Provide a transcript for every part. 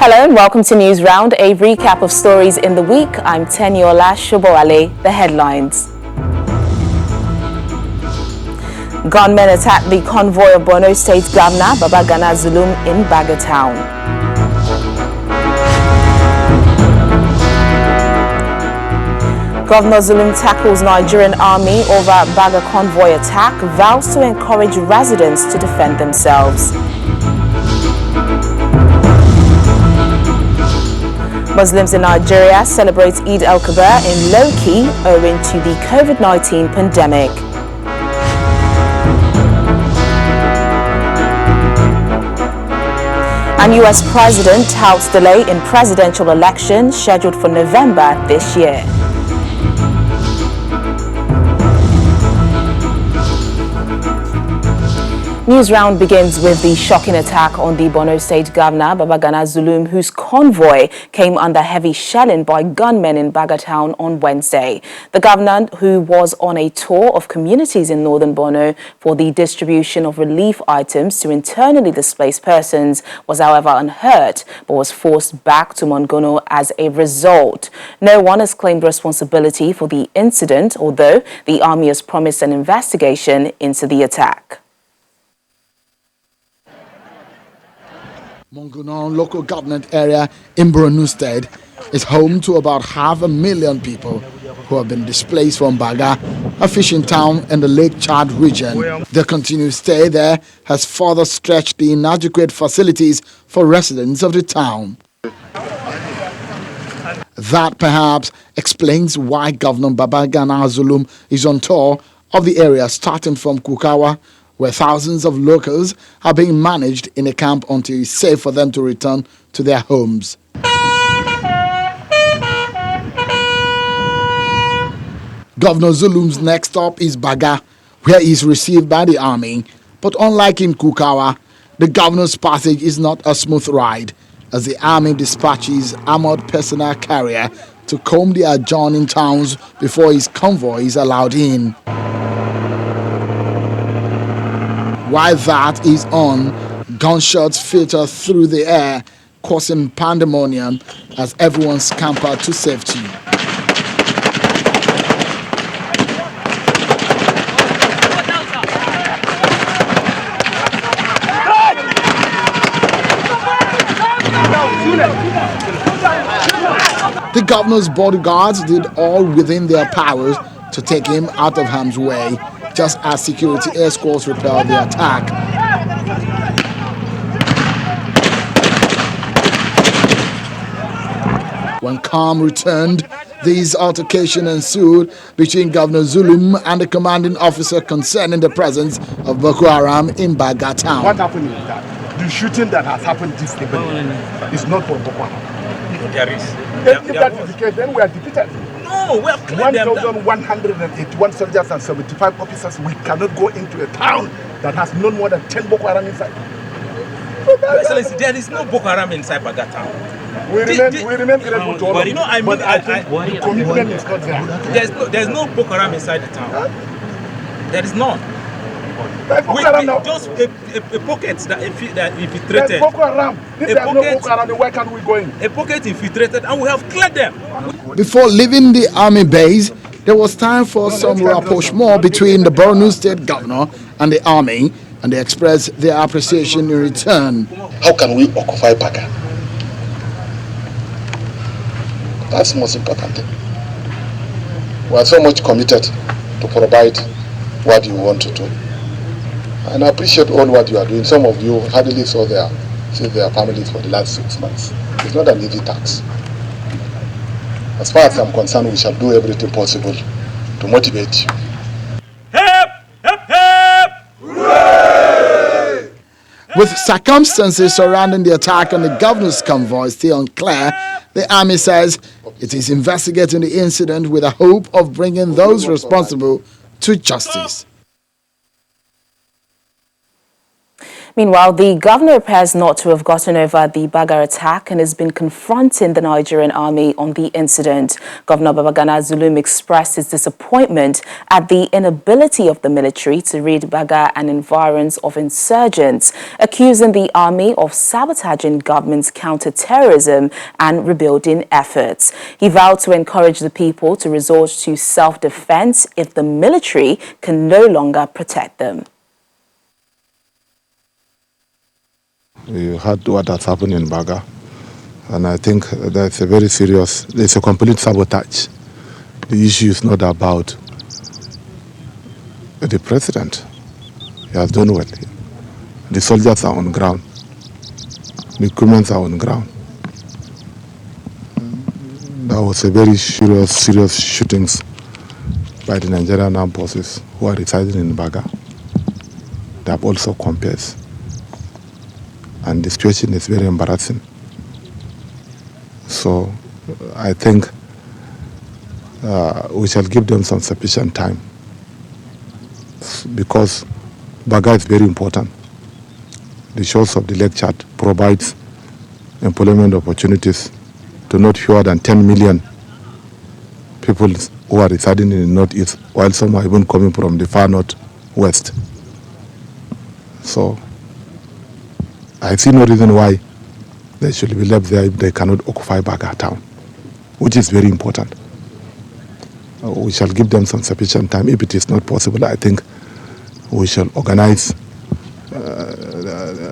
Hello and welcome to News Round, a recap of stories in the week. I'm Teniola Shoboale. The headlines. Gunmen attacked the convoy of Borno State Governor Baga in Baga town. Governor Zulum tackles Nigerian army over Baga convoy attack, vows to encourage residents to defend themselves. Muslims in Nigeria celebrate Eid al-Kabir in low-key owing to the COVID-19 pandemic. And US President touts delay in presidential election scheduled for November this year. News Round begins with the shocking attack on the Borno State Governor Baga Zulum, whose convoy came under heavy shelling by gunmen in Baga town on Wednesday. The governor, who was on a tour of communities in northern Borno for the distribution of relief items to internally displaced persons, was however unhurt but was forced back to Mongono as a result. No one has claimed responsibility for the incident, although the army has promised an investigation into the attack. Mongono local government area in Borno State is home to about 500,000 people who have been displaced from Baga, a fishing town in the Lake Chad region. Their continued stay there has further stretched the inadequate facilities for residents of the town. That perhaps explains why Governor Baga Zulum is on tour of the area, starting from Kukawa, where thousands of locals are being managed in a camp until it's safe for them to return to their homes. Governor Zulum's next stop is Baga, where he is received by the army. But unlike in Kukawa, the governor's passage is not a smooth ride, as the army dispatches armored personnel carrier to comb the adjoining towns before his convoy is allowed in. While that is on, gunshots filter through the air, causing pandemonium as everyone scampered to safety. The governor's bodyguards did all within their powers to take him out of harm's way, just as security escorts repelled the attack. When calm returned, this altercation ensued between Governor Zulum and the commanding officer concerning the presence of Boko Haram in Baga town. What happened is that the shooting that has happened this evening is not for Boko Haram. There is. If that is the case, then we are defeated. No, we have cleared them. 1,181 soldiers and 75 officers. We cannot go into a town that has no more than 10 Boko Haram inside. Your Excellency, there is no Boko Haram inside Baga town. We remain grateful to all but you know, the commitment is not there. There's no Boko Haram inside the town. Huh? There is none. Just a pocket that infiltrated. There's Boko Haram. If there's no Boko Haram, then where can we go in? A pocket infiltrated, and we have cleared them. Before leaving the army base, there was time for some rapprochement between the Borno State governor and the army, and they expressed their appreciation in return. How can we occupy Baga? That's the most important thing. We are so much committed to provide what you want to do. And I appreciate all what you are doing. Some of you hardly saw their families for the last 6 months. It's not an easy task. As far as I'm concerned, we shall do everything possible to motivate you. Hip, hip, hip! Hooray! With circumstances surrounding the attack on the governor's convoy still unclear, the army says it is investigating the incident with the hope of bringing those responsible to justice. Meanwhile, the governor appears not to have gotten over the Baga attack and has been confronting the Nigerian army on the incident. Governor Babagana Zulum expressed his disappointment at the inability of the military to rid Baga and environs of insurgents, accusing the army of sabotaging government's counter-terrorism and rebuilding efforts. He vowed to encourage the people to resort to self-defense if the military can no longer protect them. We heard what has happened in Baga, and I think that's a very serious, it's a complete sabotage. The issue is not about the president. He has done well. The soldiers are on ground. The equipment are on ground. There was a very serious shootings by the Nigerian armed forces who are residing in Baga. They have also compares. And the situation is very embarrassing. So I think we shall give them some sufficient time, because Baga is very important. The shores of the Lake Chad provides employment opportunities to not fewer than 10 million people who are residing in the northeast, while some are even coming from the far northwest. So I see no reason why they should be left there if they cannot occupy Baga town, which is very important. We shall give them some sufficient time. If it is not possible, I think we shall organize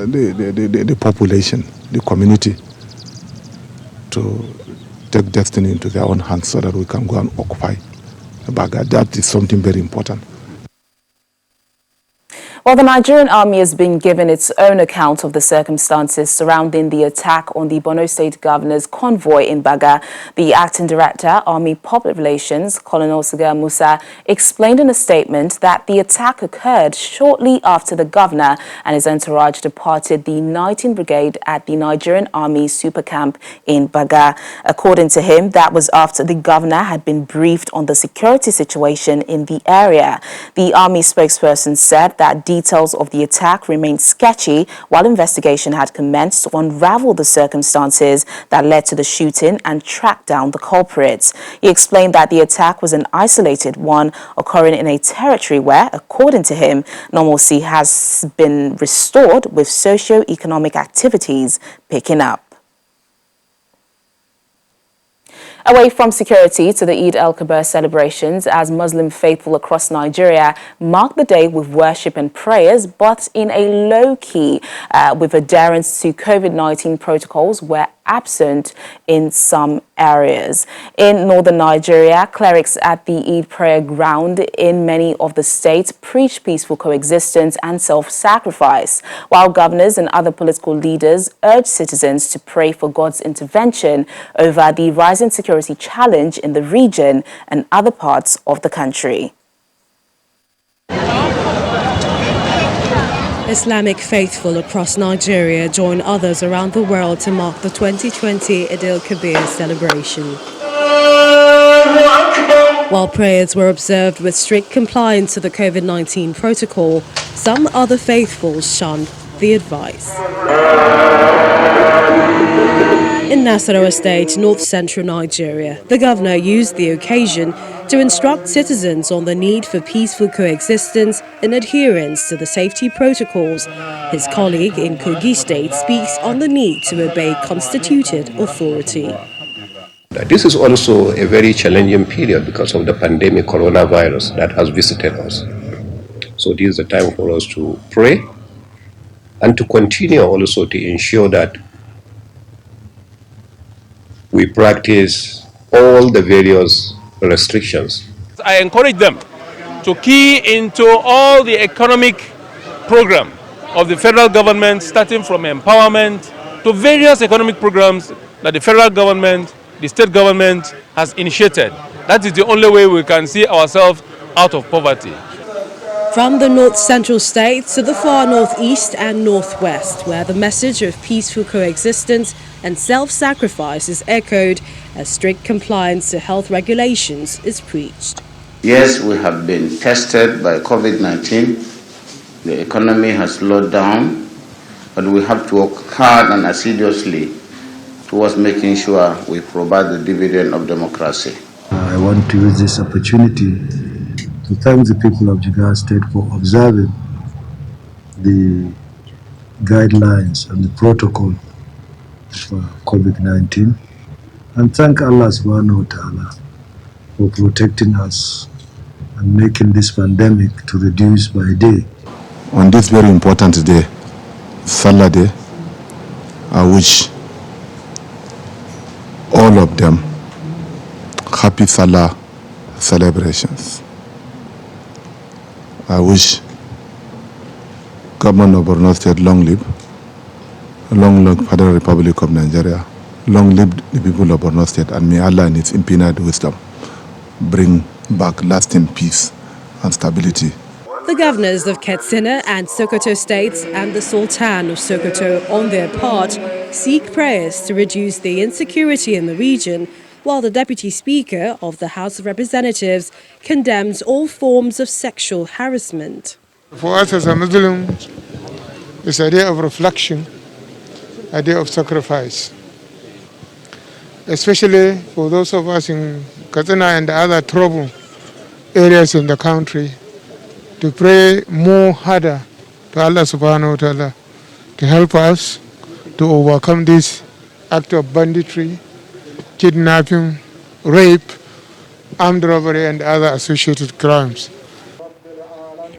the population, the community, to take destiny into their own hands so that we can go and occupy Baga. That is something very important. Well, the Nigerian army has been given its own account of the circumstances surrounding the attack on the Borno State Governor's convoy in Baga. The acting director, Army Public Relations, Colonel Siga Musa, explained in a statement that the attack occurred shortly after the governor and his entourage departed the 19th Brigade at the Nigerian Army super camp in Baga. According to him, that was after the governor had been briefed on the security situation in the area. The army spokesperson said that details of the attack remained sketchy while investigation had commenced to unravel the circumstances that led to the shooting and track down the culprits. He explained that the attack was an isolated one occurring in a territory where, according to him, normalcy has been restored with socio-economic activities picking up. Away from security to the Eid al-Kabir celebrations, as Muslim faithful across Nigeria mark the day with worship and prayers, but in a low key, with adherence to COVID-19 protocols were absent in some areas. In northern Nigeria, clerics at the Eid prayer ground in many of the states preach peaceful coexistence and self-sacrifice, while governors and other political leaders urge citizens to pray for God's intervention over the rising security challenge in the region and other parts of the country. Islamic faithful across Nigeria join others around the world to mark the 2020 Eid al-Kabir celebration. While prayers were observed with strict compliance to the COVID-19 protocol, some other faithfuls shunned the advice. In Nasarawa State, north-central Nigeria, the governor used the occasion to instruct citizens on the need for peaceful coexistence and adherence to the safety protocols. His colleague in Kogi State speaks on the need to obey constituted authority. This is also a very challenging period because of the pandemic coronavirus that has visited us. So this is the time for us to pray and to continue also to ensure that we practice all the various restrictions. I encourage them to key into all the economic program of the federal government, starting from empowerment to various economic programs that the federal government, the state government has initiated. That is the only way we can see ourselves out of poverty. From the north-central states to the far northeast and northwest, where the message of peaceful coexistence and self-sacrifice is echoed as strict compliance to health regulations is preached. Yes, we have been tested by COVID-19. The economy has slowed down. but we have to work hard and assiduously towards making sure we provide the dividend of democracy. I want to use this opportunity to thank the people of Jigawa State for observing the guidelines and the protocol for COVID-19, and thank Allah subhanahu wa ta'ala for protecting us and making this pandemic to reduce by day. On this very important day, Sallah Day, I wish all of them happy Sallah celebrations. I wish Government of Borno State long live Federal Republic of Nigeria, long live the people of Borno State, and may Allah in His infinite wisdom bring back lasting peace and stability. The governors of Katsina and Sokoto states and the Sultan of Sokoto, on their part, seek prayers to reduce the insecurity in the region, while the Deputy Speaker of the House of Representatives condemns all forms of sexual harassment. For us as a Muslim, it's a day of reflection, a day of sacrifice. Especially for those of us in Katsina and other trouble areas in the country, to pray more harder to Allah subhanahu wa ta'ala to help us to overcome this act of banditry, kidnapping, rape, armed robbery and other associated crimes.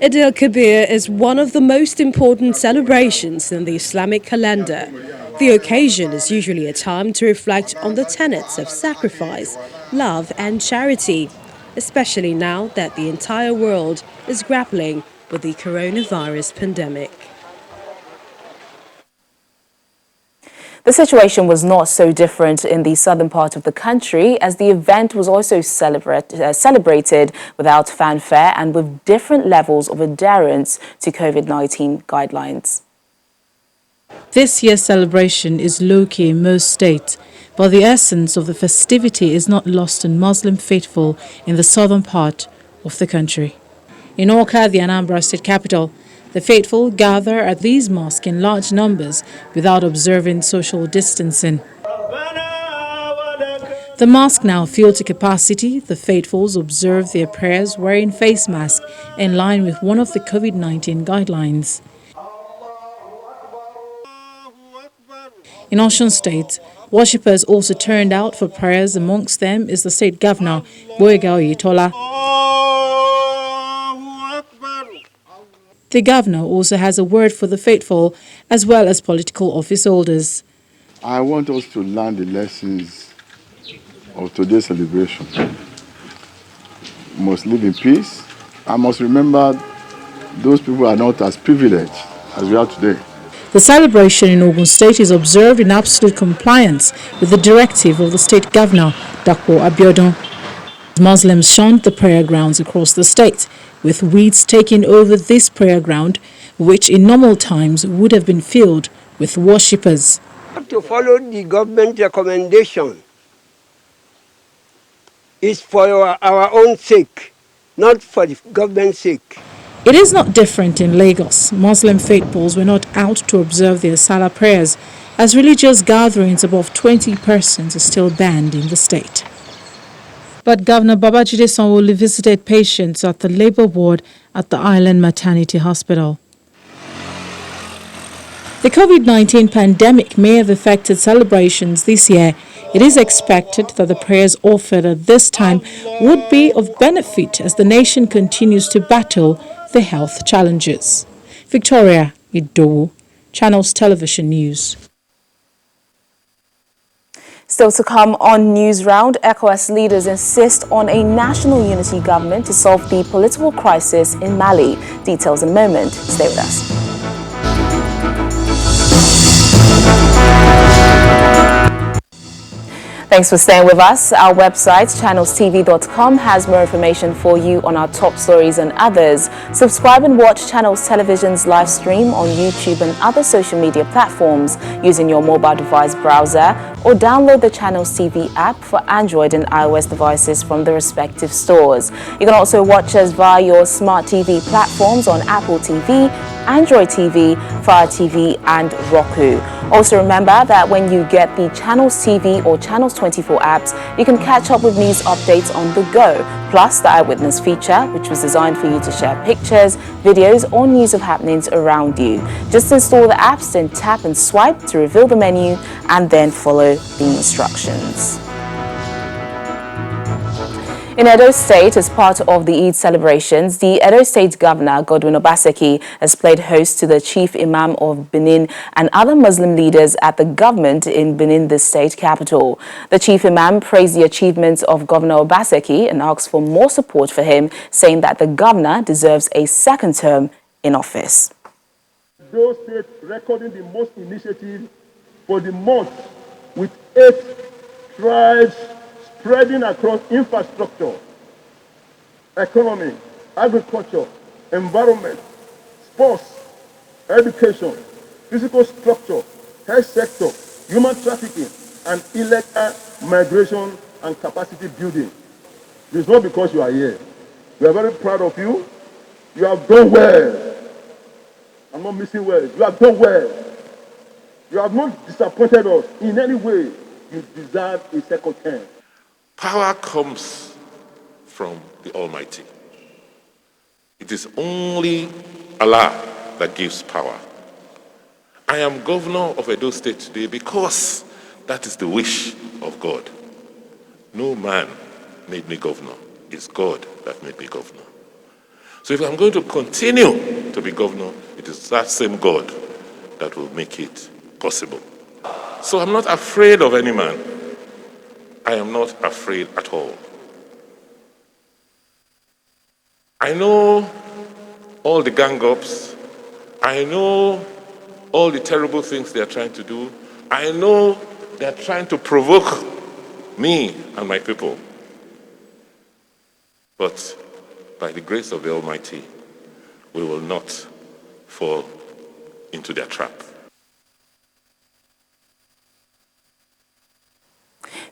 al-Kabir is one of the most important celebrations in the Islamic calendar. The occasion is usually a time to reflect on the tenets of sacrifice, love and charity, especially now that the entire world is grappling with the coronavirus pandemic. The situation was not so different in the southern part of the country, as the event was also celebrated without fanfare and with different levels of adherence to COVID-19 guidelines. This year's celebration is low-key in most states, but the essence of the festivity is not lost on Muslim faithful in the southern part of the country. In Awka, the Anambra state capital, the faithful gather at these mosques in large numbers without observing social distancing. The mosque now filled to capacity, the faithfuls observe their prayers wearing face masks in line with one of the COVID-19 guidelines. In Osun State, worshippers also turned out for prayers. Amongst them is the state governor, Boyega Oyetola. The governor also has a word for the faithful as well as political office holders. I want us to learn the lessons of today's celebration. We must live in peace. I must remember those people are not as privileged as we are today. The celebration in Ogun State is observed in absolute compliance with the directive of the state governor, Dapo Abiodun. Muslims shunned the prayer grounds across the state, with weeds taking over this prayer ground, which in normal times would have been filled with worshippers. To follow the government recommendation is for our own sake, not for the government's sake. It is not different in Lagos. Muslim faithfuls were not out to observe their Sallah prayers, as religious gatherings above 20 persons are still banned in the state. But Governor Babajide Sanwo-Olu visited patients at the labor ward at the Island Maternity Hospital. The COVID-19 pandemic may have affected celebrations this year. It is expected that the prayers offered at this time would be of benefit as the nation continues to battle the health challenges. Victoria Idowu, Channels Television News. Still to come on News Round, ECOWAS leaders insist on a national unity government to solve the political crisis in Mali. Details in a moment. Stay with us. Thanks for staying with us. Our website, channelstv.com, has more information for you on our top stories and others. Subscribe and watch Channels Television's live stream on YouTube and other social media platforms using your mobile device browser, or download the Channels TV app for Android and iOS devices from the respective stores. You can also watch us via your smart TV platforms on Apple TV, Android TV, Fire TV and Roku. Also remember that when you get the Channels TV or Channels 24 apps, you can catch up with news updates on the go, plus the Eyewitness feature, which was designed for you to share pictures, videos or news of happenings around you. Just install the apps, then tap and swipe to reveal the menu and then follow the instructions. In Edo State, as part of the Eid celebrations, the Edo State Governor, Godwin Obaseki, has played host to the Chief Imam of Benin and other Muslim leaders at the government in Benin, the state capital. The Chief Imam praised the achievements of Governor Obaseki and asked for more support for him, saying that the governor deserves a second term in office. Edo State recording the most initiative for the month with 8 tribes spreading across infrastructure, economy, agriculture, environment, sports, education, physical structure, health sector, human trafficking, and illegal migration and capacity building. It's not because you are here. We are very proud of you. You have done well. I'm not missing words. You have done well. You have not disappointed us in any way. You deserve a second term. Power comes from the Almighty. It is only Allah that gives power. I am governor of Edo State today because that is the wish of God. No man made me governor. It's God that made me governor. So if I'm going to continue to be governor, it is that same God that will make it possible. So I'm not afraid of any man. I am not afraid at all. I know all the gang-ups. I know all the terrible things they are trying to do. I know they are trying to provoke me and my people. But by the grace of the Almighty, we will not fall into their trap.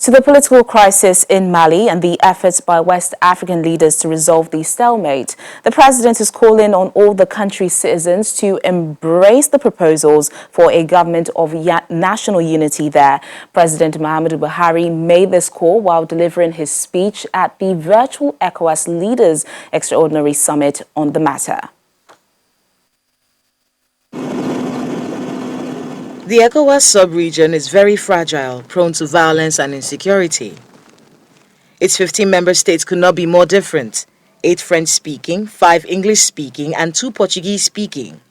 To the political crisis in Mali and the efforts by West African leaders to resolve the stalemate, the president is calling on all the country's citizens to embrace the proposals for a government of national unity there. President Muhammadu Buhari made this call while delivering his speech at the virtual ECOWAS Leaders Extraordinary Summit on the matter. The ECOWAS sub-region is very fragile, prone to violence and insecurity. Its 15 member states could not be more different. 8 French-speaking, 5 English-speaking, and 2 Portuguese-speaking.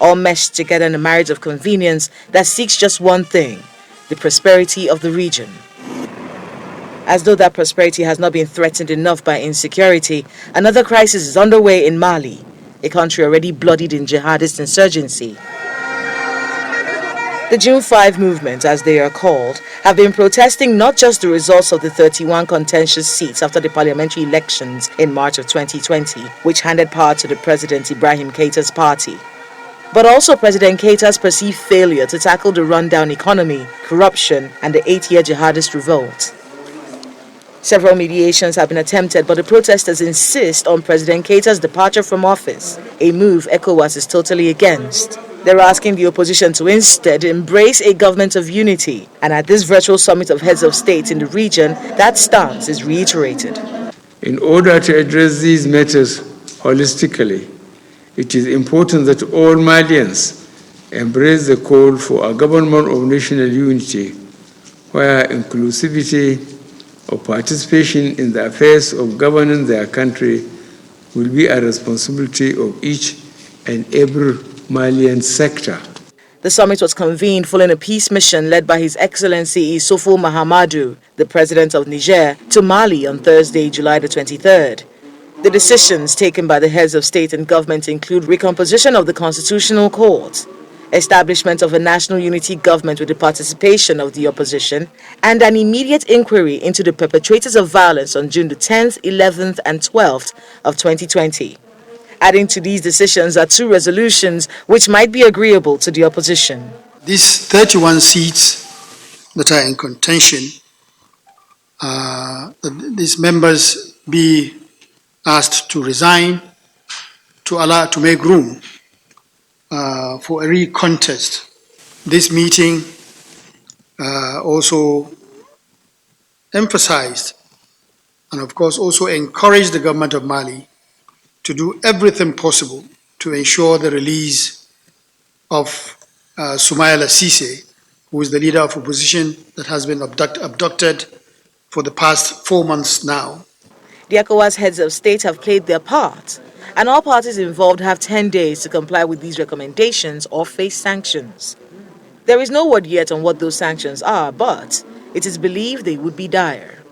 All meshed together in a marriage of convenience that seeks just one thing, the prosperity of the region. As though that prosperity has not been threatened enough by insecurity, another crisis is underway in Mali, a country already bloodied in jihadist insurgency. The June 5 movement, as they are called, have been protesting not just the results of the 31 contentious seats after the parliamentary elections in March of 2020, which handed power to the President Ibrahim Keita's party, but also President Keita's perceived failure to tackle the rundown economy, corruption, and the 8-year jihadist revolt. Several mediations have been attempted, but the protesters insist on President Keita's departure from office, a move ECOWAS is totally against. They're asking the opposition to instead embrace a government of unity. And at this virtual summit of heads of state in the region, that stance is reiterated. In order to address these matters holistically, it is important that all Malians embrace the call for a government of national unity, where inclusivity or participation in the affairs of governing their country will be a responsibility of each and every Malian sector. The summit was convened following a peace mission led by His Excellency Issoufou Mahamadou, the President of Niger, to Mali on Thursday, July the 23rd. The decisions taken by the heads of state and government include recomposition of the Constitutional Court, establishment of a national unity government with the participation of the opposition, and an immediate inquiry into the perpetrators of violence on June the 10th, 11th, and 12th of 2020. Adding to these decisions are 2 resolutions which might be agreeable to the opposition. These 31 seats that are in contention, these members be asked to resign to make room for a recontest. This meeting also emphasized and of course also encouraged the government of Mali to do everything possible to ensure the release of Soumaïla Cissé, who is the leader of opposition that has been abducted for the past 4 months now. The ECOWAS heads of state have played their part, and all parties involved have 10 days to comply with these recommendations or face sanctions. There is no word yet on what those sanctions are, but it is believed they would be dire.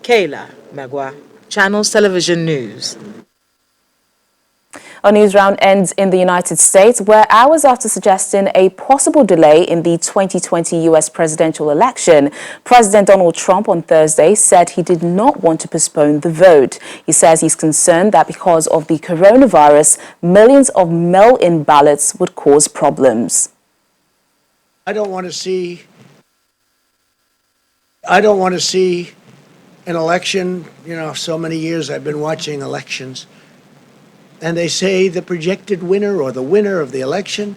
Kayla Magwa, Channels Television News. Our news round ends in the United States, where hours after suggesting a possible delay in the 2020 U.S. presidential election, President Donald Trump on Thursday said he did not want to postpone the vote. He says he's concerned that because of the coronavirus, millions of mail-in ballots would cause problems. I don't want to see an election. You know, so many years I've been watching elections, and they say the projected winner or the winner of the election.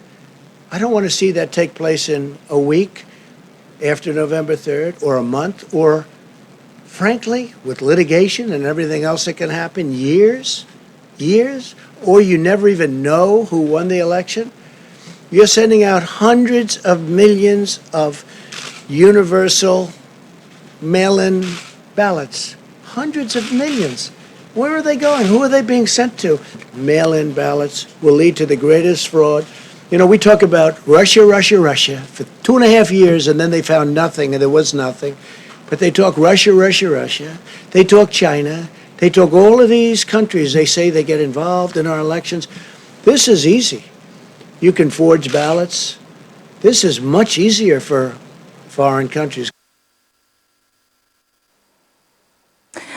I don't want to see that take place in a week after November 3rd or a month or, frankly, with litigation and everything else that can happen, years, or you never even know who won the election. You're sending out hundreds of millions of universal mail-in ballots. Hundreds of millions. Where are they going? Who are they being sent to? Mail-in ballots will lead to the greatest fraud. You know, we talk about Russia for 2.5 years, and then they found nothing, and there was nothing. But they talk Russia. They talk China. They talk all of these countries. They say they get involved in our elections. This is easy. You can forge ballots. This is much easier for foreign countries.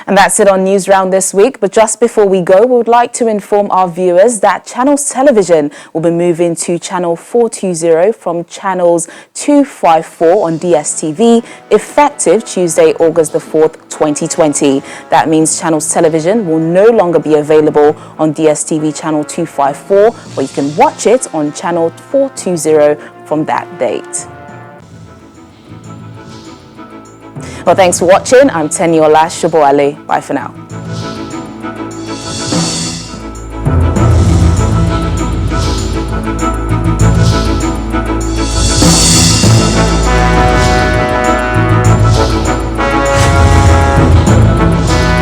And that's it on News Round this week. But just before we go, we would like to inform our viewers that Channels Television will be moving to Channel 420 from Channels 254 on DSTV, effective Tuesday, August the 4th, 2020. That means Channels Television will no longer be available on DSTV Channel 254, but you can watch it on Channel 420 from that date. Well, thanks for watching. I'm Teniola Shoboale. Bye for now.